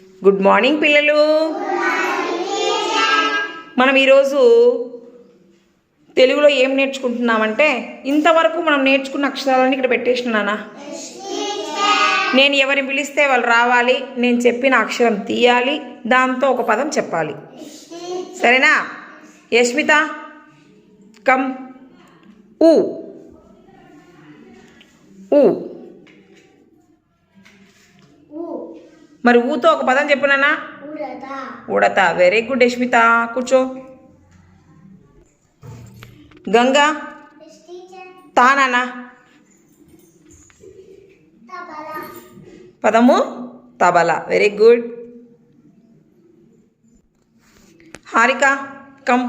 Good morning పిల్లలు. మనం ఈరోజు తెలుగులో ఏం నేర్చుకుంటున్నామంటే ఇంతవరకు మనం నేర్చుకున్న అక్షరాలన్నీ ఇక్కడ పెట్టేసిన నాన్న. నేను ఎవరిని పిలిస్తే వాళ్ళు రావాలి, నేను చెప్పిన అక్షరం తీయాలి, దాంతో ఒక పదం చెప్పాలి. సరేనా? యష్మిత కమ్. ఊ ఊ మరి ఊతో ఒక పదం చెప్పు నాన్న. ఉడత. వెరీ గుడ్ యష్మిత, కూర్చో. గంగా తా నాన్న. పదము తబల. Very good. హారిక కమ్.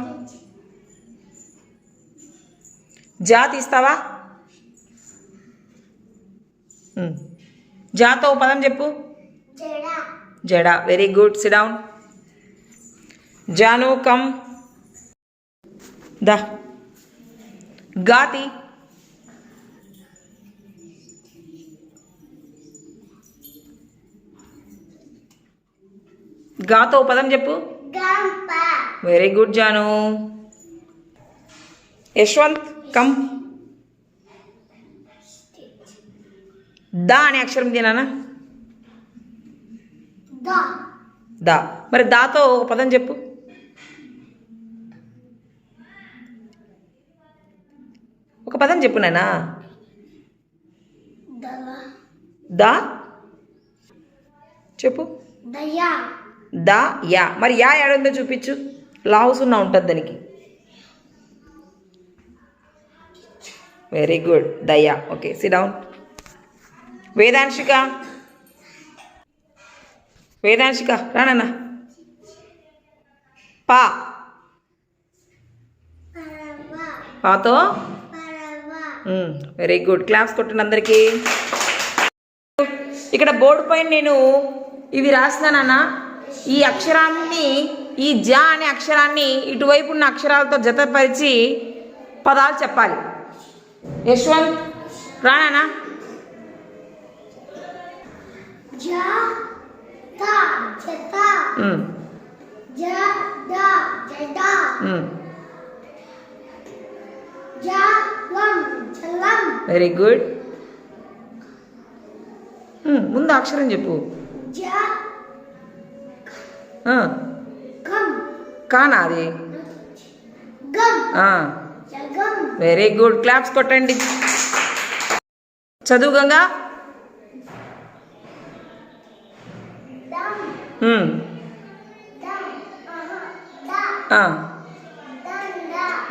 జా తీస్తావా? జాతో పదం చెప్పు. జడ. Very good. Sit down. Janu come. ద. గాతి. గాతో పదం చెప్పు. Very good Janu. Yashwanth come. దా అనే అక్షరం తినానా? దా. మరి దాతో ఒక పదం చెప్పు. ఒక పదం చెప్పు నానా. దా చెప్పు. దా యా. మరి యా ఏడుందో చూపించు. లావుస్ ఉన్నా ఉంటుంది దానికి. Very good. Daya. Okay, sit down. Vedanshika. Vedanshika రానన్న. పా. పాతో. Very good. క్లాప్స్ కొట్టండి అందరికీ. ఇక్కడ బోర్డు పైన నేను ఇవి రాసినానన్న. ఈ అక్షరాన్ని, ఈ జా అనే అక్షరాన్ని ఇటువైపు ఉన్న అక్షరాలతో జతపరిచి పదాలు చెప్పాలి. యశ్వంత్ రానా. Very good. ముందు అక్షరం చెప్పు. కానా అది? Very good. క్లాప్స్ కొట్టండి. చదువు గంగా.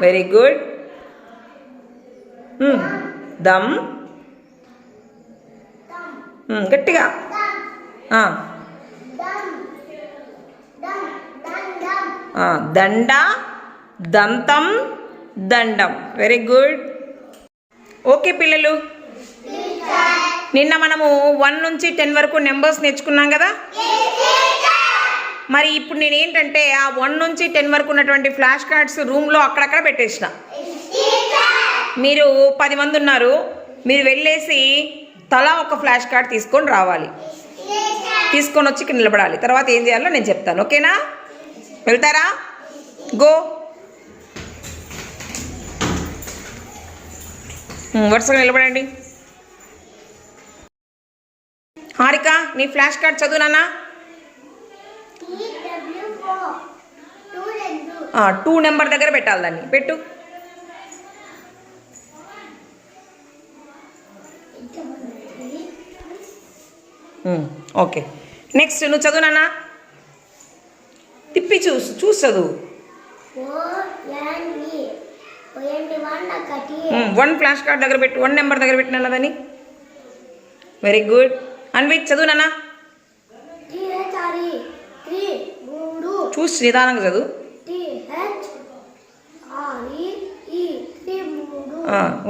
Very good. దమ్. గట్టిగా. దండ, దంతం, దండం. Very good. ఓకే పిల్లలు, నిన్న మనము 1 నుంచి 10 వరకు నెంబర్స్ నేర్చుకున్నాం కదా. మరి ఇప్పుడు నేను ఏంటంటే ఆ 1 నుంచి 10 వరకు ఉన్నటువంటి ఫ్లాష్ కార్డ్స్ రూమ్లో అక్కడక్కడ పెట్టేసిన. మీరు 10 మంది ఉన్నారు. మీరు వెళ్ళేసి తలా ఒక ఫ్లాష్ కార్డ్ తీసుకొని రావాలి. తీసుకొని వచ్చి ఇక్కడ నిలబడాలి. తర్వాత ఏం చేయాలో నేను చెప్తాను. ఓకేనా? వెళ్తారా? గో. వరుసగా నిలబడండి. హారిక నీ ఫ్లాష్ కార్డ్ చదువు నాన్న. 2 నెంబర్ దగ్గర పెట్టాలి. దాన్ని పెట్టు. ఓకే, నెక్స్ట్ నువ్వు చదువు నాన్న. తిప్పి చూసి చదువు. 1 ఫ్లాష్ కార్డ్ దగ్గర పెట్టు. 1 నెంబర్ దగ్గర పెట్టినా దాన్ని. Very good. అన్విత్ చదువు నాన్న. చూసి నిదానంగా చదువు.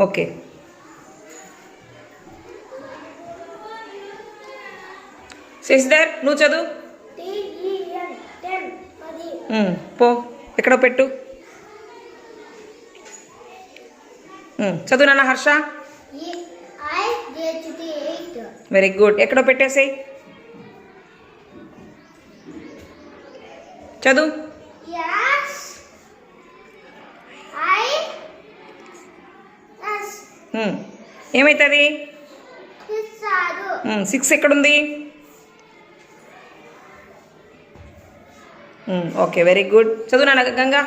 ఓకే. శశిధర్ నువ్వు చదువు. పో, ఎక్కడో పెట్టు. చదువు నాన్న. Harsha very good. ఎక్కడో పెట్టేసేయి. చదువు. Yes. I. Yes. ఏమవుతుంది? 6 ఎక్కడుంది? Okay, very good. చదువు నాన్న గంగా.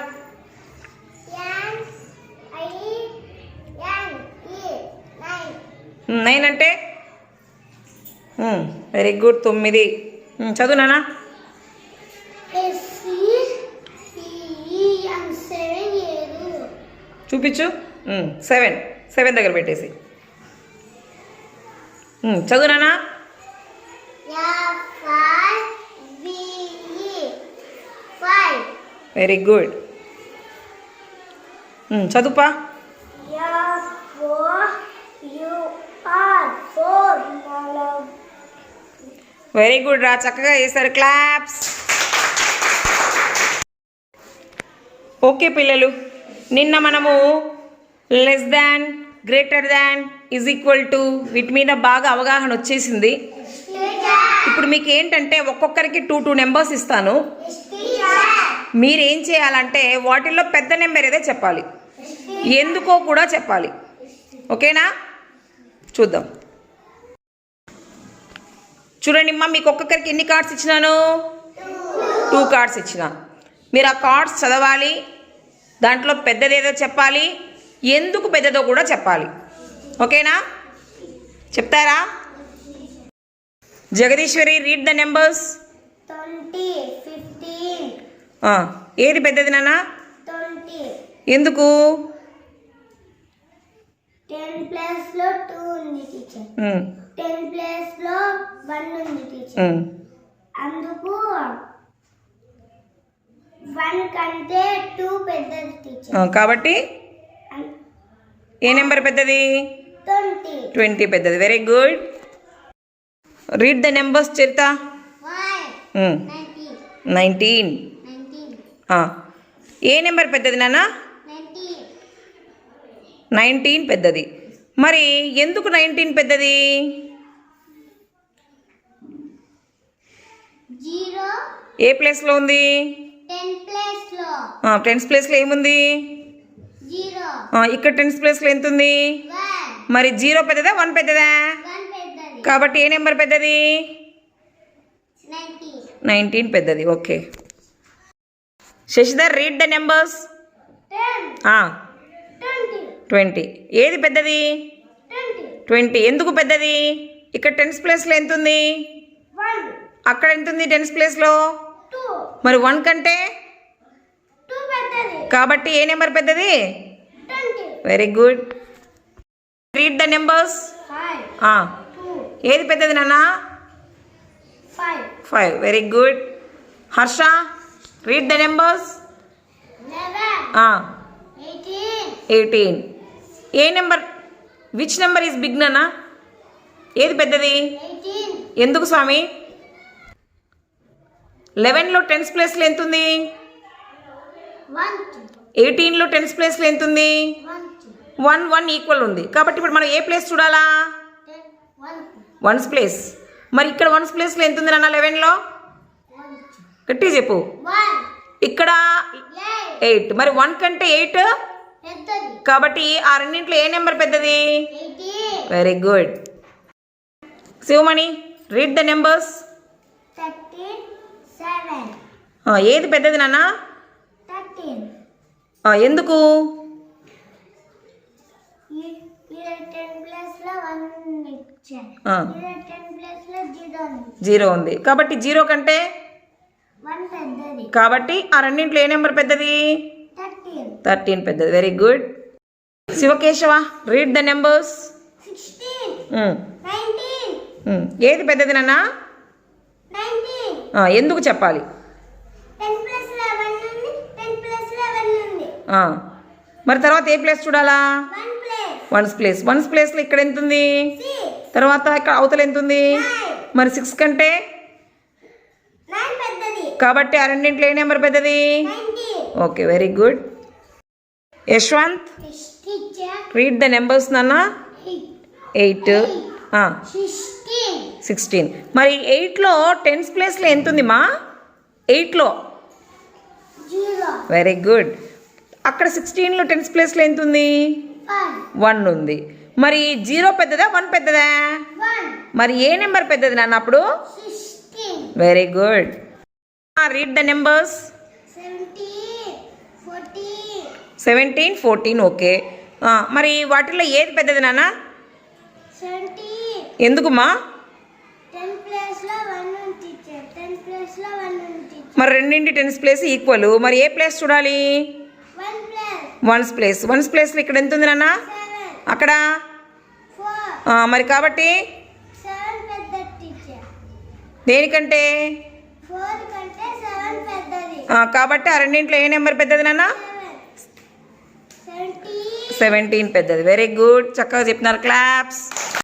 9 అంటే వెరీ గుడ్. 9. చదువు నాన్న. చూపించు. 7 దగ్గర పెట్టేసి చదువు నాన్న. Very good. చదువుపా. వెరీ గుడ్ రా, చక్కగా చేశారు. క్లాప్స్. ఓకే పిల్లలు, నిన్న మనము less than, greater than, is equal to వీటి మీద బాగా అవగాహన వచ్చేసింది. ఇప్పుడు మీకు ఏంటంటే ఒక్కొక్కరికి 2 నెంబర్స్ ఇస్తాను. మీరేం చేయాలంటే వాటిల్లో పెద్ద నెంబర్ ఏదో చెప్పాలి, ఎందుకో కూడా చెప్పాలి. ఓకేనా? చూద్దాం. చూడండి అమ్మా, మీకు ఒక్కొక్కరికి ఎన్ని కార్డ్స్ ఇచ్చినాను? 2 కార్డ్స్ ఇచ్చిన. మీరు ఆ కార్డ్స్ చదవాలి, దాంట్లో పెద్దదేదో చెప్పాలి, ఎందుకు పెద్దదో కూడా చెప్పాలి. ఓకేనా? చెప్తారా? Jagadeeswari, read the numbers. 20, 15. ఏది పెద్దది నాన్న? 20. ఎందుకు? 10 ప్లస్ లో 2 ఉంది టీచర్. 10 ప్లస్ లో 1 ఉంది టీచర్. అందుకు 1 కంటే 2 పెద్దది టీచర్. కాబట్టి ఏ నెంబర్ పెద్దది? 20 పెద్దది. Very good. Read the numbers Charitha. 19. ఏ నెంబర్ పెద్దది నాన్న? 19 పెద్దది. మరి ఎందుకు 19 పెద్దది? 0 ఏ ప్లేస్లో ఉంది? 10th ప్లేస్లో ఏముంది? 0. ఇక్కడ 10th ప్లేస్లో ఎంత ఉంది? 1. మరి 0 పెద్దదా 1 పెద్దదా? 1 పెద్దది. కాబట్టి ఏ నెంబర్ పెద్దది? 19. 19 పెద్దది. Okay. Shashidhar, read the numbers. 10. 20. ఏది పెద్దది? 20. ఎందుకు పెద్దది? ఇక్కడ 10th ప్లేస్లో ఎంత ఉంది? 1. అక్కడ ఎంత ఉంది 10th ప్లేస్లో? 2. మరి 1 కంటే 2 పెద్దది. కాబట్టి ఏ నెంబర్ పెద్దది? 20. Very good. Read the numbers. 5. 2. ఏది పెద్దది నాన్న? 5. 5. Very good. Harsha, read the numbers. 11. 18. ఏ number? Which number is big నాన్న? ఏది పెద్దది? 18. ఎందుకు స్వామి? 11లో 10th ప్లేస్లో ఎంత ఉంది? 1. 18లో 10th ప్లేస్లో ఎంత ఉంది? 1. 1 ఈక్వల్ ఉంది. కాబట్టి ఇప్పుడు మనం ఏ ప్లేస్ చూడాలా? 1th place. మరి ఇక్కడ 1th ప్లేస్లో ఎంత ఉంది నాన్న 11లో? గట్టి చెప్పు. 1. ఇక్కడ 8. మరి 1 కంటే 8 పెద్దది. కాబట్టి ఆ రెండింటిలో ఏ నెంబర్ పెద్దది? 18. Very good. Sivamani, read the numbers. 13. 7. ఏది పెద్దది నాన్న? 13. ఎందుకు? 10 ప్లస్ లో 1 ఇచ్చారు. 10 ప్లస్ లో 0 ఉంది. 0 ఉంది. కాబట్టి 0 కంటే 1 పెద్దది. కాబట్టి ఆ రెండింటిలో ఏ నెంబర్ పెద్దది? 13. 13 పెద్దది. Very good. Shivakeshava, read the numbers. 16. 19. ఏది పెద్దది నాన్న? 19. ఎందుకు చెప్పాలి? 10 ప్లస్ లో 1 ఉంది. 10 ప్లస్ లో 1 ఉంది. మరి తర్వాత ఏ ప్లేస్ చూడాలా? 1 ప్లేస్. 1th place. 1th ప్లేస్లో ఇక్కడ ఎంత ఉంది? 6. తర్వాత ఇక్కడ అవతల ఎంత ఉంది? 9. మరి 6 కంటే 9 పెద్దది. కాబట్టి ఆ రెండింటిలో ఏ నెంబర్ పెద్దది? 19. Okay, very good. Yashwant, teacher. Read the numbers నాన్న. 8. 16. 16. మరి 8లో 10th ప్లేస్లో ఎంత ఉంది మా? 8లో 0 వెరీ గుడ్. అక్కడ 16లో టెన్స్ ప్లేస్లో ఎంత ఉంది? 1 1 ఉంది. మరి 0 పెద్దదా 1 పెద్దదా? 1 మరి ఏ నెంబర్ పెద్దది నాన్న అప్పుడు? 16 very good. Read the numbers. 17 14 17 14 okay. మరి వాటిలో ఏది పెద్దది నాన్న? 17 ఎందుకుమా? 10 ప్లేస్ లో 1 ఉంది టీచర్. 10 ప్లేస్ లో 1 ఉంది టీచర్. మరి రెండింటి టెన్స్ ప్లేస్ ఈక్వల్. మరి ఏ ప్లేస్ చూడాలి? 1 ప్లస్ వన్స్ ప్లేస్. వన్స్ ప్లేస్లో ఇక్కడ ఎంత ఉంది నాన్న? 7 అక్కడ 4 మరి కాబట్టి 7 పెద్ద టీచర్. దేనికంటే? 4 కంటే 7 పెద్దది. కాబట్టి ఆ రెండింటిలో ఏ నెంబర్ పెద్దది నాన్న? 17 17 పెద్దది. Very good. చక్కగా చెప్పినారు. క్లాప్స్.